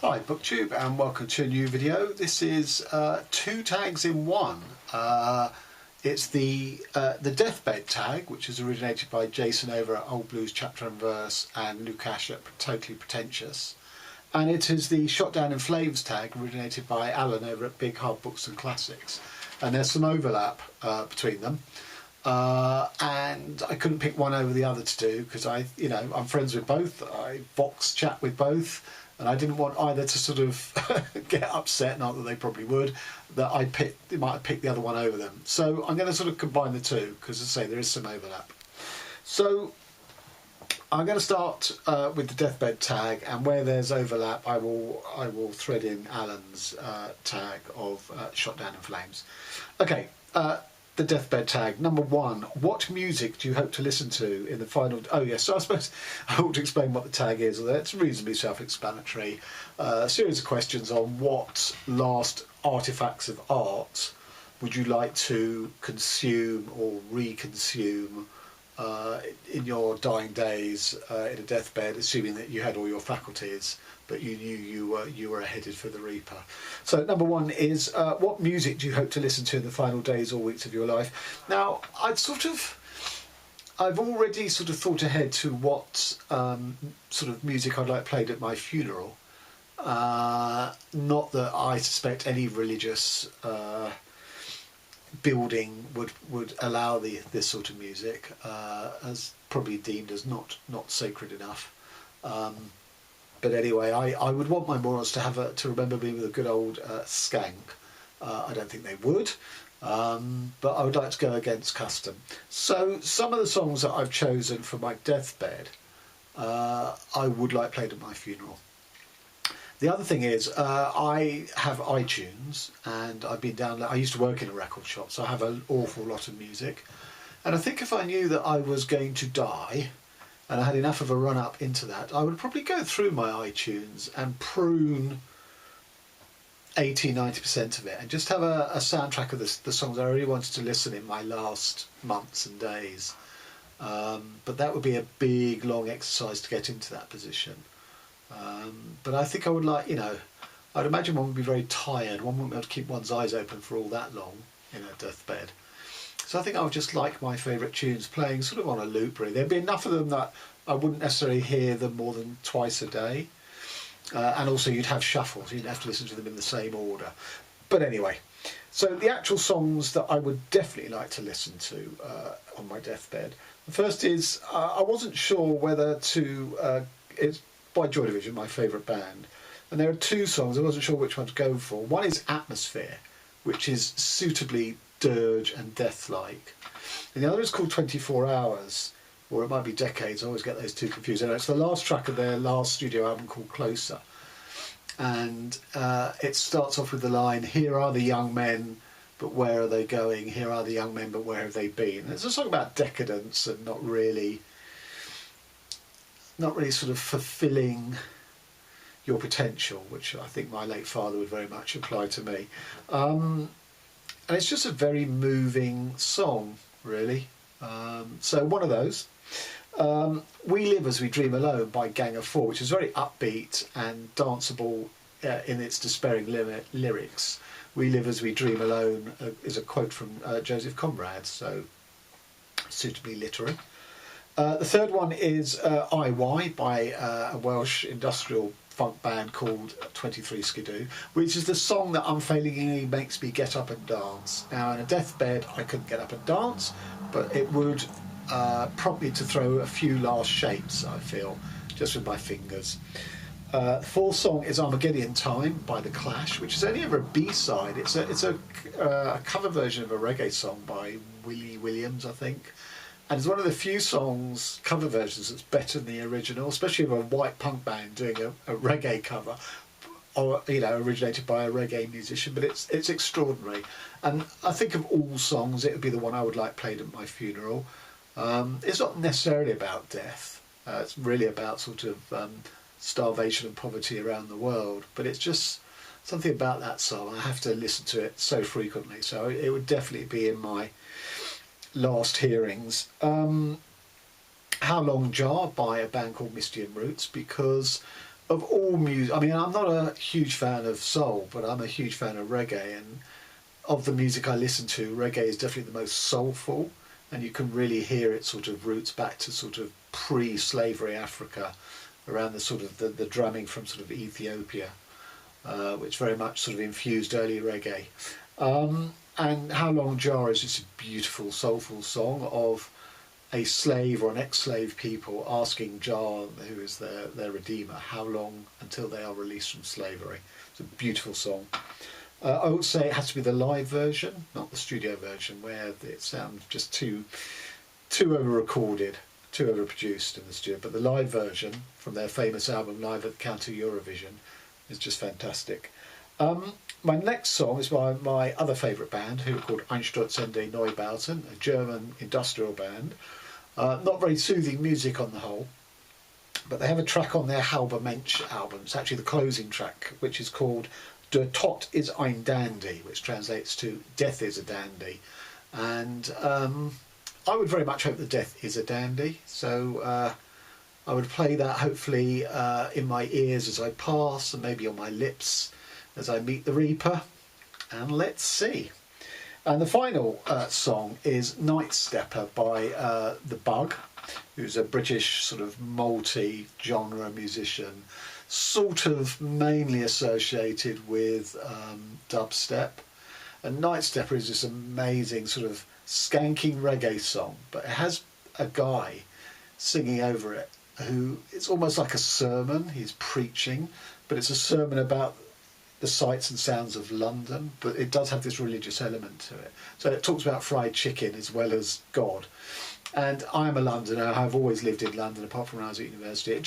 Hi Booktube, and welcome to a new video. This is two tags in one. It's the Deathbed tag, which is originated by Jason over at Old Blues Chapter and Verse and Lukash at Totally Pretentious. And it is the Shot Down in Flames tag, originated by Alan over at Big Hard Books and Classics. And there's some overlap between them. And I couldn't pick one over the other to do because I'm friends with both. I Vox chat with both. And I didn't want either to sort of get upset, not that they probably would, that they might have picked the other one over them. So I'm going to sort of combine the two because, as I say, there is some overlap. So I'm going to start with the Deathbed tag, and where there's overlap, I will thread in Alan's tag of Shot Down in Flames. Okay. The Deathbed tag. Number one, what music do you hope to listen to in the final... Oh yes, so I suppose I ought to explain what the tag is, although it's reasonably self-explanatory. A series of questions on what last artefacts of art would you like to consume or reconsume in your dying days in a deathbed, assuming that you had all your faculties, but you knew you were headed for the Reaper. So number one is what music do you hope to listen to in the final days or weeks of your life? Now I've already sort of thought ahead to what sort of music I'd like played at my funeral. Not that I suspect any religious building would allow this sort of music, as probably deemed as not sacred enough. But anyway, I would want my morals to remember me with a good old skank. I don't think they would, but I would like to go against custom. So some of the songs that I've chosen for my deathbed, I would like played at my funeral. The other thing is, I have iTunes, and I've been I used to work in a record shop, so I have an awful lot of music. And I think if I knew that I was going to die, and I had enough of a run-up into that, I would probably go through my iTunes and prune 80–90% of it, and just have a soundtrack of the songs I really wanted to listen in my last months and days. But that would be a big, long exercise to get into that position. But I think I would like, I'd imagine one would be very tired. One wouldn't be able to keep one's eyes open for all that long in a deathbed. So I think I would just like my favourite tunes playing sort of on a loop, really. There'd be enough of them that I wouldn't necessarily hear them more than twice a day. And also you'd have shuffles. You'd have to listen to them in the same order. But anyway, so the actual songs that I would definitely like to listen to on my deathbed. The first is, I wasn't sure whether to... it's by Joy Division, my favourite band. And there are two songs, I wasn't sure which one to go for. One is Atmosphere, which is suitably dirge and death-like. And the other is called 24 Hours, or it might be Decades. I always get those two confused. Anyway, it's the last track of their last studio album called Closer. And it starts off with the line, "Here are the young men, but where are they going? Here are the young men, but where have they been?" And it's a song about decadence and not really sort of fulfilling your potential, which I think my late father would very much apply to me. And it's just a very moving song, really. So one of those. We Live As We Dream Alone by Gang of Four, which is very upbeat and danceable in its despairing lyrics. We Live As We Dream Alone is a quote from Joseph Conrad, so suitably literary. The third one is IY by a Welsh industrial funk band called 23 Skidoo, which is the song that unfailingly makes me get up and dance. Now, in a deathbed, I couldn't get up and dance, but it would prompt me to throw a few last shapes, I feel, just with my fingers. The fourth song is Armageddon Time by The Clash, which is only ever a B-side. It's a cover version of a reggae song by Willie Williams, I think. And it's one of the few cover versions that's better than the original, especially of a white punk band doing a reggae cover, or originated by a reggae musician. But it's extraordinary, and I think of all songs, it would be the one I would like played at my funeral. It's not necessarily about death. It's really about sort of starvation and poverty around the world. But it's just something about that song. I have to listen to it so frequently, so it would definitely be in my last hearings. How Long Jar by a band called Misty and Roots, because of all music. I mean, I'm not a huge fan of soul, but I'm a huge fan of reggae, and of the music I listen to, reggae is definitely the most soulful, and you can really hear its sort of roots back to sort of pre-slavery Africa, around the sort of the drumming from sort of Ethiopia, which very much sort of infused early reggae. And How Long Jar is just a beautiful, soulful song of a slave or an ex-slave people asking Jah, who is their redeemer, how long until they are released from slavery. It's a beautiful song. I would say it has to be the live version, not the studio version, where it sounds just too over-recorded, too over-produced in the studio. But the live version from their famous album Live at the Counter Eurovision is just fantastic. My next song is by my other favourite band, who are called Unrepresented Neubauten, a German industrial band. Not very soothing music on the whole, but they have a track on their Halber Mensch album. It's actually the closing track, which is called Der Tod ist ein Dandy, which translates to Death is a Dandy. And I would very much hope that Death is a dandy, so I would play that hopefully in my ears as I pass, and maybe on my lips as I meet the Reaper, and let's see. And the final song is Night Stepper by The Bug, who's a British sort of multi-genre musician, sort of mainly associated with dubstep. And Night Stepper is this amazing sort of skanking reggae song, but it has a guy singing over it who, it's almost like a sermon. He's preaching, but it's a sermon about the sights and sounds of London, but it does have this religious element to it. So it talks about fried chicken as well as God. And I'm a Londoner. I've always lived in London, apart from when I was at university.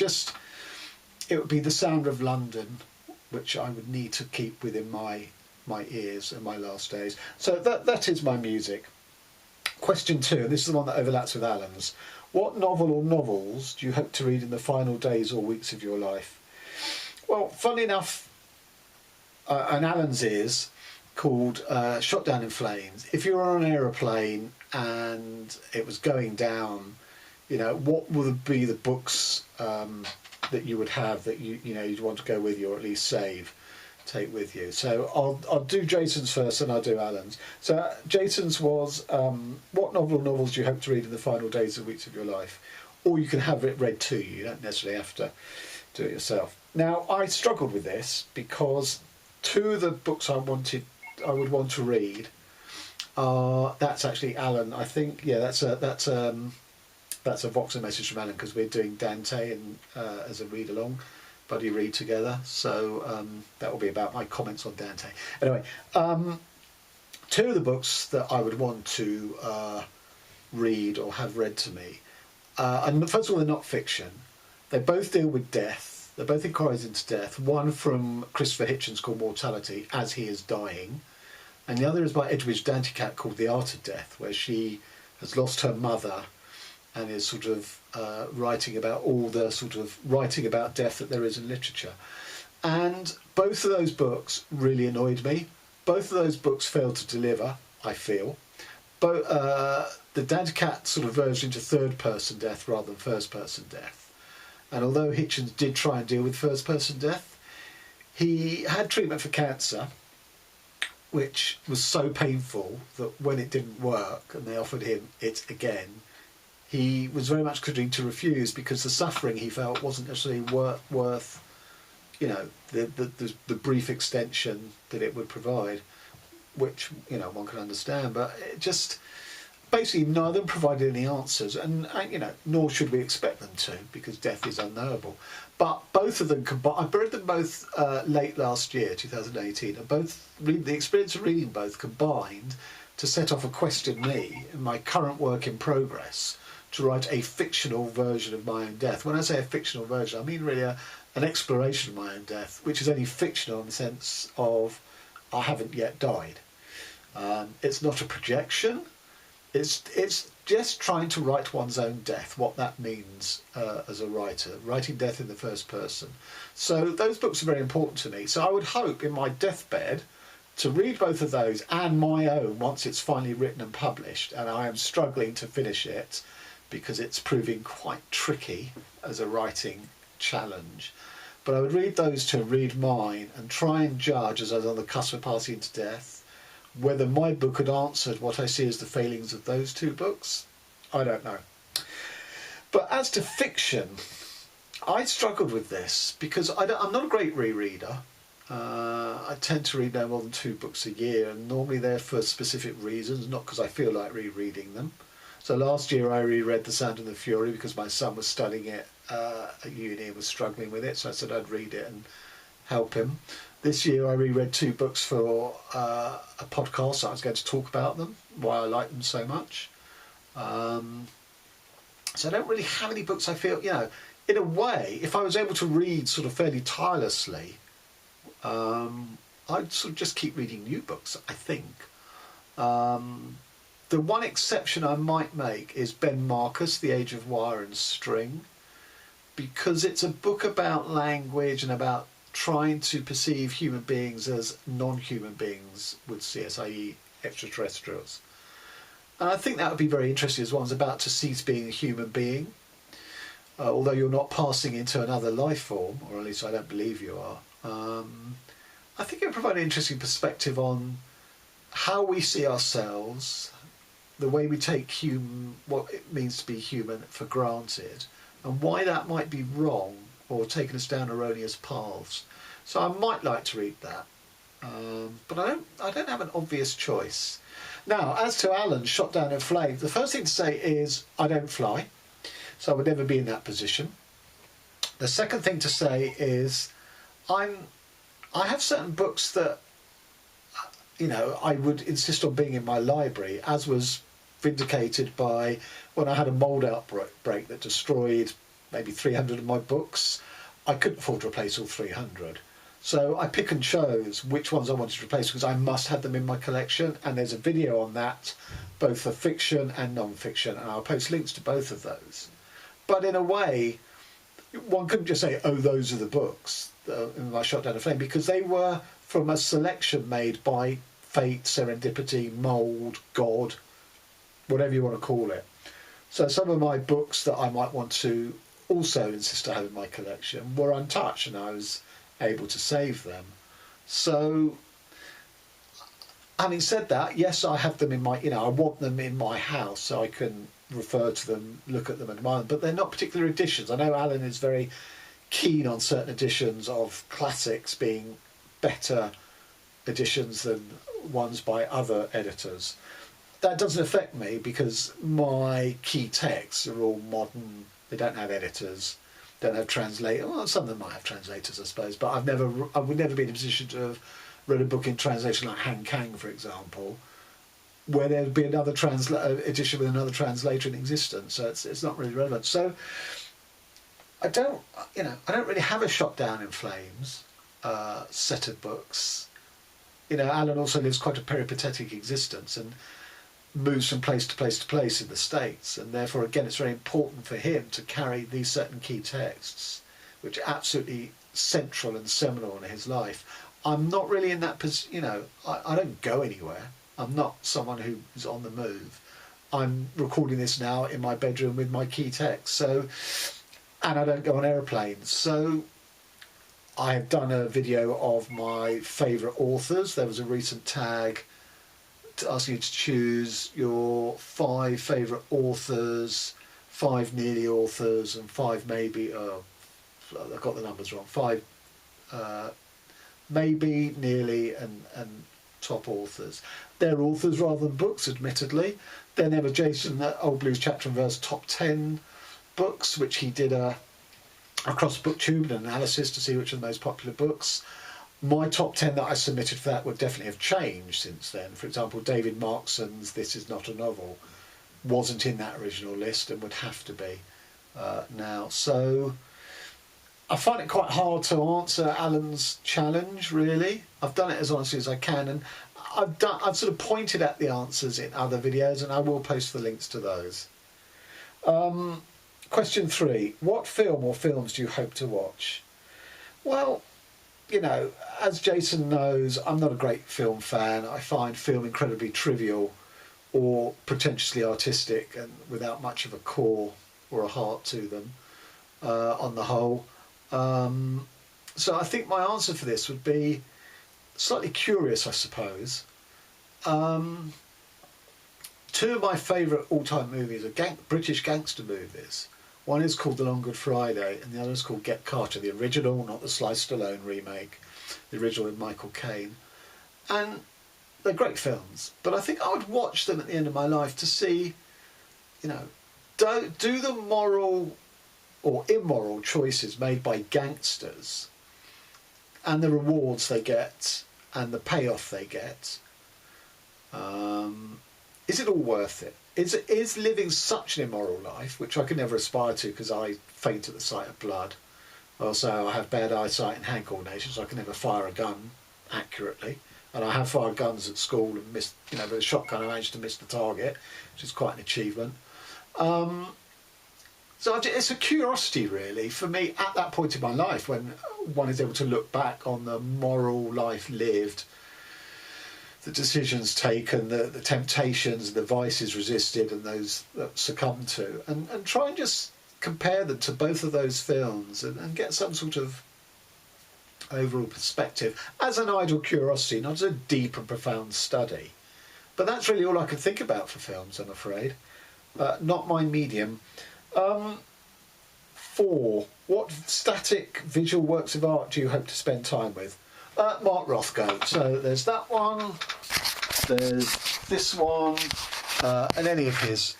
It would be the sound of London, which I would need to keep within my ears in my last days. So that is my music. Question 2, and this is the one that overlaps with Alan's. What novel or novels do you hope to read in the final days or weeks of your life? Well, funny enough, and Alan's is called Shot Down in Flames. If you were on an aeroplane and it was going down, you know, what would be the books that you would have that you'd want to go with you, or at least take with you? So I'll do Jason's first, and I'll do Alan's. So Jason's was what novel or novels do you hope to read in the final days or weeks of your life? Or you can have it read to you. You don't necessarily have to do it yourself. Now, I struggled with this because two of the books I would want to read are, that's actually Alan. I think, yeah, that's a Voxer message from Alan, because we're doing Dante and as a read along, buddy read together. So that will be about my comments on Dante. Anyway, two of the books that I would want to read or have read to me, and first of all, they're not fiction. They both deal with death. They're both inquiries into death. One from Christopher Hitchens called Mortality, As He Is Dying, and the other is by Edwidge Danticat called The Art of Death, where she has lost her mother and is sort of writing about death that there is in literature. And both of those books really annoyed me. Both of those books failed to deliver, I feel. The Danticat sort of verged into third-person death rather than first-person death. And although Hitchens did try and deal with first-person death, he had treatment for cancer, which was so painful that when it didn't work and they offered him it again, he was very much considering to refuse, because the suffering he felt wasn't necessarily worth the brief extension that it would provide, which one can understand. But it just basically neither of them provided any answers, and nor should we expect them to, because death is unknowable. But both of them combined, I read them both late last year, 2018, and the experience of reading both combined to set off a quest in me, in my current work in progress, to write a fictional version of my own death. When I say a fictional version, I mean really an exploration of my own death, which is only fictional in the sense of I haven't yet died. It's not a projection. It's just trying to write one's own death, what that means as a writer, writing death in the first person. So those books are very important to me. So I would hope in my deathbed to read both of those and my own once it's finally written and published, and I am struggling to finish it because it's proving quite tricky as a writing challenge. but I would read those two and read mine and try and judge, as I was on the cusp of passing into death, whether my book had answered what I see as the failings of those two books. I don't know. But as to fiction, I struggled with this because I'm not a great rereader. I tend to read no more than 2 books a year, and normally they're for specific reasons, not because I feel like rereading them. So last year I reread The Sound and the Fury because my son was studying it at uni and was struggling with it, so I said I'd read it and help him. This year I reread 2 books for a podcast, so I was going to talk about them, why I like them so much. So I don't really have any books I feel, in a way, if I was able to read sort of fairly tirelessly, I'd sort of just keep reading new books, I think. The one exception I might make is Ben Marcus, The Age of Wire and String, because it's a book about language and about trying to perceive human beings as non-human beings would see us, i.e. extraterrestrials. And I think that would be very interesting as one's about to cease being a human being, although you're not passing into another life form, or at least I don't believe you are. I think it would provide an interesting perspective on how we see ourselves, the way we take what it means to be human for granted, and why that might be wrong or taking us down erroneous paths. So I might like to read that, but I don't have an obvious choice. Now, as to Alan's Shot Down in Flames, the first thing to say is I don't fly, so I would never be in that position. The second thing to say is I have certain books that I would insist on being in my library, as was vindicated by when I had a mould outbreak that destroyed maybe 300 of my books. I couldn't afford to replace all 300. So I pick and chose which ones I wanted to replace because I must have them in my collection, and there's a video on that, both for fiction and non-fiction, and I'll post links to both of those. But in a way, one couldn't just say, oh, those are the books in my Shot Down in Flame, because they were from a selection made by fate, serendipity, mould, God, whatever you want to call it. So some of my books that I might want to also insist I have in my collection were untouched, and I was able to save them. So having said that, yes, I have them in my, I want them in my house so I can refer to them, look at them, and admire them, but they're not particular editions. I know Alan is very keen on certain editions of classics being better editions than ones by other editors. That doesn't affect me because my key texts are all modern. They don't have editors, don't have translators. Well, some of them might have translators, I suppose, but I would never be in a position to have read a book in translation like Han Kang, for example, where there would be another edition with another translator in existence. So it's not really relevant. So I don't really have a Shot Down in Flames set of books. Alan also lives quite a peripatetic existence and moves from place to place to place in the States, and therefore again it's very important for him to carry these certain key texts which are absolutely central and seminal in his life. I'm not really in that position. I don't go anywhere. I'm not someone who's on the move. I'm recording this now in my bedroom with my key text, and I don't go on aeroplanes. So I have done a video of my favourite authors. There was a recent tag asking you to choose your 5 favourite authors, 5 nearly authors, and 5 maybe. I got the numbers wrong. 5 maybe, nearly, and top authors. They're authors rather than books, admittedly. Then there was Jason, Old Blues Chapter and Verse top 10 books, which he did across Booktubers an analysis to see which are the most popular books. My top 10 that I submitted for that would definitely have changed since then. For example, David Markson's This Is Not a Novel wasn't in that original list and would have to be now. So I find it quite hard to answer Alan's challenge, really. I've done it as honestly as I can, and I've sort of pointed at the answers in other videos, and I will post the links to those. Question 3. What film or films do you hope to watch? Well, as Jason knows, I'm not a great film fan. I find film incredibly trivial or pretentiously artistic and without much of a core or a heart to them on the whole. So I think my answer for this would be slightly curious, I suppose. Two of my favourite all-time movies are British gangster movies. One is called The Long Good Friday, and the other is called Get Carter, the original, not the Sly Stallone remake, the original with Michael Caine. And they're great films, but I think I would watch them at the end of my life to see, you know, do the moral or immoral choices made by gangsters and the rewards they get and the payoff they get, is it all worth it? Is living such an immoral life, which I could never aspire to because I faint at the sight of blood. Also, I have bad eyesight and hand coordination, so I can never fire a gun accurately. And I have fired guns at school and missed, you know, with a shotgun I managed to miss the target, which is quite an achievement. So it's a curiosity, really, for me at that point in my life when one is able to look back on the moral life lived, the decisions taken, the temptations, the vices resisted and those succumbed to, and try and just compare them to both of those films and get some sort of overall perspective as an idle curiosity, not as a deep and profound study. But that's really all I can think about for films, I'm afraid. Not my medium. 4. What static visual works of art do you hope to spend time with? Mark Rothko. So there's that one, there's this one, and any of his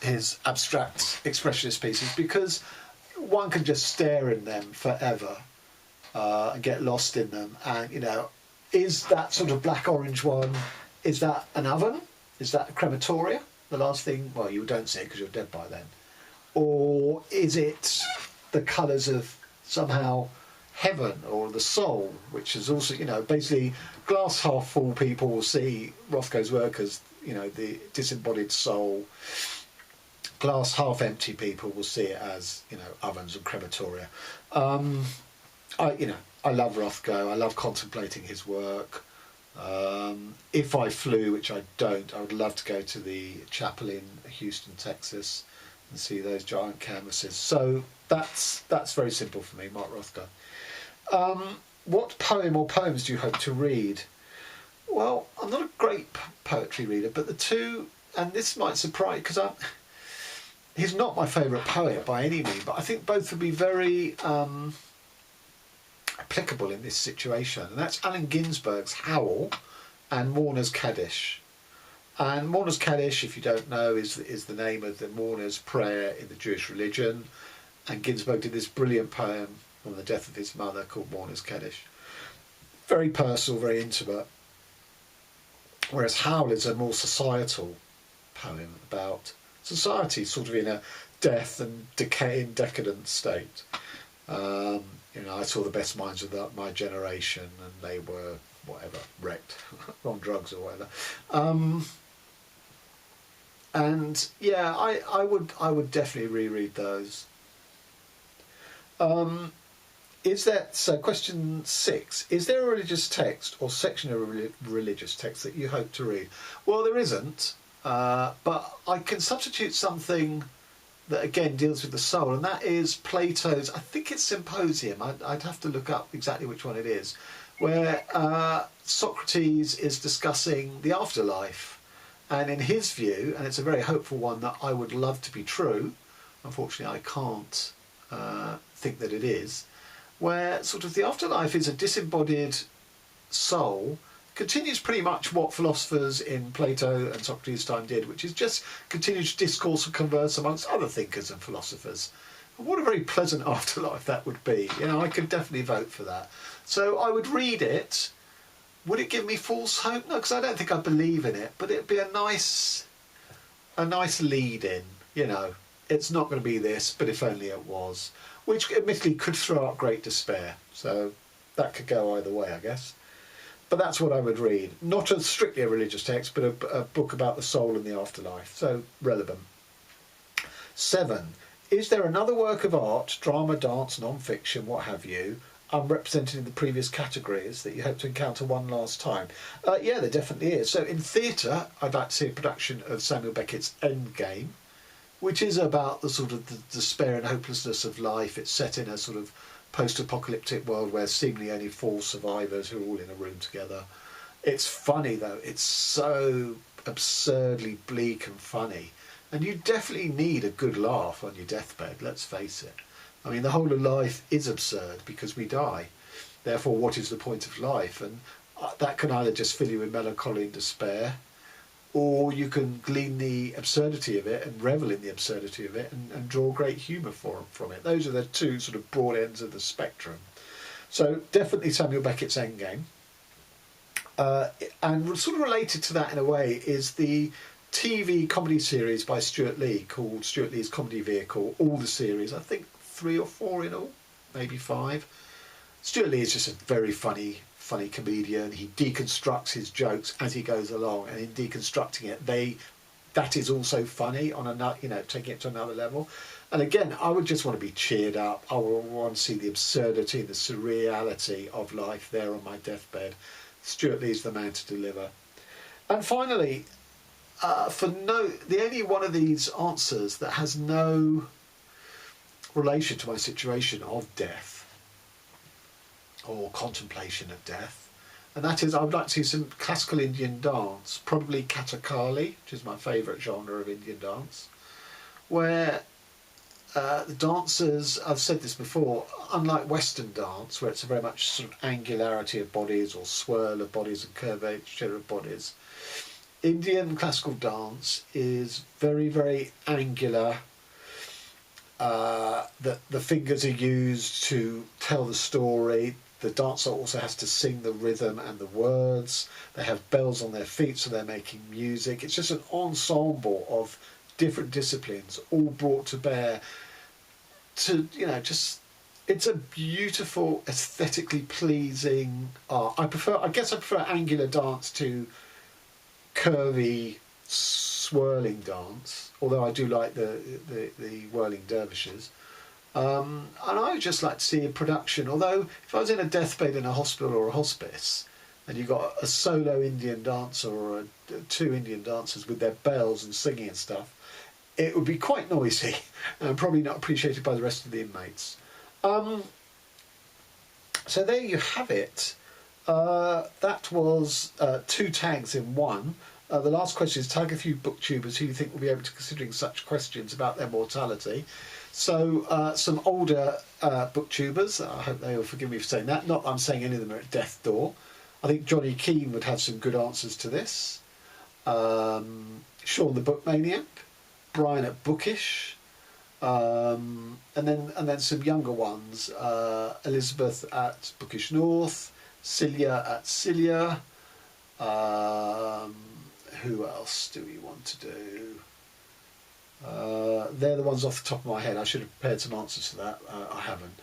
abstract expressionist pieces, because one can just stare in them forever and get lost in them. And, you know, is that sort of black-orange one, is that an oven? Is that a crematoria? The last thing, well, you don't see it because you're dead by then. Or is it the colours of somehow heaven or the soul, which is also, you know, basically glass half full people will see Rothko's work as, you know, the disembodied soul. Glass half empty people will see it as, you know, ovens and crematoria. I love Rothko. I love contemplating his work. If I flew, which I don't, I would love to go to the chapel in Houston, Texas, and see those giant canvases. So that's very simple for me, Mark Rothko. What poem or poems do you hope to read? Well, I'm not a great poetry reader, but the two, and this might surprise, because he's not my favourite poet by any means, but I think both would be very applicable in this situation, and that's Allen Ginsberg's Howl and Mourner's Kaddish. And Mourner's Kaddish, if you don't know, is the name of the mourner's prayer in the Jewish religion, and Ginsberg did this brilliant poem on the death of his mother called Mourner's Kaddish. Very personal, very intimate, whereas Howl is a more societal poem about society sort of in a death and decaying, decadent state. You know, I saw the best minds of my generation, and they were whatever, wrecked on drugs or whatever. And yeah, I would definitely reread those. So question 6, is there a religious text or section of a religious text that you hope to read? Well, there isn't, but I can substitute something that again deals with the soul, and that is Plato's, I think it's Symposium, I'd have to look up exactly which one it is, where Socrates is discussing the afterlife, and in his view, and it's a very hopeful one that I would love to be true, unfortunately I can't think that it is, where sort of the afterlife is a disembodied soul, continues pretty much what philosophers in Plato and Socrates' time did, which is just continue to discourse and converse amongst other thinkers and philosophers. And what a very pleasant afterlife that would be. You know, I could definitely vote for that. So I would read it. Would it give me false hope? No, because I don't think I believe in it, but it'd be a nice lead in, you know. It's not going to be this, but if only it was. Which admittedly could throw up great despair. So that could go either way, I guess. But that's what I would read. Not strictly a religious text, but a book about the soul and the afterlife. So relevant. 7. Is there another work of art, drama, dance, non-fiction, what have you, unrepresented in the previous categories that you hope to encounter one last time? Yeah, there definitely is. So in theatre, I'd like to see a production of Samuel Beckett's Endgame, which is about the sort of the despair and hopelessness of life. It's set in a sort of post-apocalyptic world where seemingly only 4 survivors who are all in a room together. It's funny though, it's so absurdly bleak and funny, and you definitely need a good laugh on your deathbed, let's face it. I mean, the whole of life is absurd because we die. Therefore, what is the point of life? And that can either just fill you with melancholy and despair, or you can glean the absurdity of it and revel in the absurdity of it and draw great humour from it. Those are the 2 sort of broad ends of the spectrum. So definitely Samuel Beckett's Endgame. And sort of related to that in a way is the TV comedy series by Stuart Lee called Stuart Lee's Comedy Vehicle. All the series, I think 3 or 4 in all, maybe 5. Stuart Lee is just a very funny comedian. He deconstructs his jokes as he goes along, and in deconstructing it, that is also funny on another, taking it to another level. And again, I would just want to be cheered up. I would want to see the absurdity and the surreality of life there on my deathbed. Stuart Lee's the man to deliver. And finally, the only one of these answers that has no relation to my situation of death or contemplation of death, and that is I would like to see some classical Indian dance, probably Kathakali, which is my favourite genre of Indian dance, where the dancers, I've said this before, unlike Western dance, where it's a very much sort of angularity of bodies or swirl of bodies and curvature of bodies, Indian classical dance is very, very angular. The fingers are used to tell the story. The dancer also has to sing the rhythm and the words. They have bells on their feet, so they're making music. It's just an ensemble of different disciplines all brought to bear to, it's a beautiful, aesthetically pleasing art. I guess I prefer angular dance to curvy, swirling dance, although I do like the whirling dervishes. And I would just like to see a production, although if I was in a deathbed in a hospital or a hospice and you got a solo Indian dancer or 2 Indian dancers with their bells and singing and stuff, it would be quite noisy and probably not appreciated by the rest of the inmates. So there you have it. That was 2 tags in one. The last question is, tag a few booktubers who you think will be able to considering such questions about their mortality. So some older booktubers, I hope they will forgive me for saying that, not that I'm saying any of them are at death's door. I think Johnny Keane would have some good answers to this. Sean the Bookmaniac, Brian at Bookish, and then some younger ones, Elizabeth at Bookish North, Celia at Celia. Who else do we want to do? They're the ones off the top of my head. I should have prepared some answers to that. I haven't.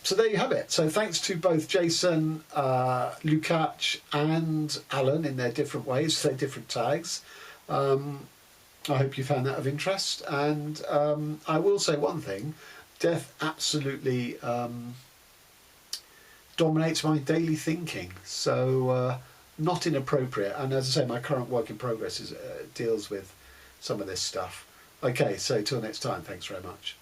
So there you have it. So thanks to both Jason, Lukács and Alan in their different ways, their different tags. I hope you found that of interest. And I will say one thing. Death absolutely dominates my daily thinking. So not inappropriate. And as I say, my current work in progress deals with some of this stuff. Okay, so till next time, thanks very much.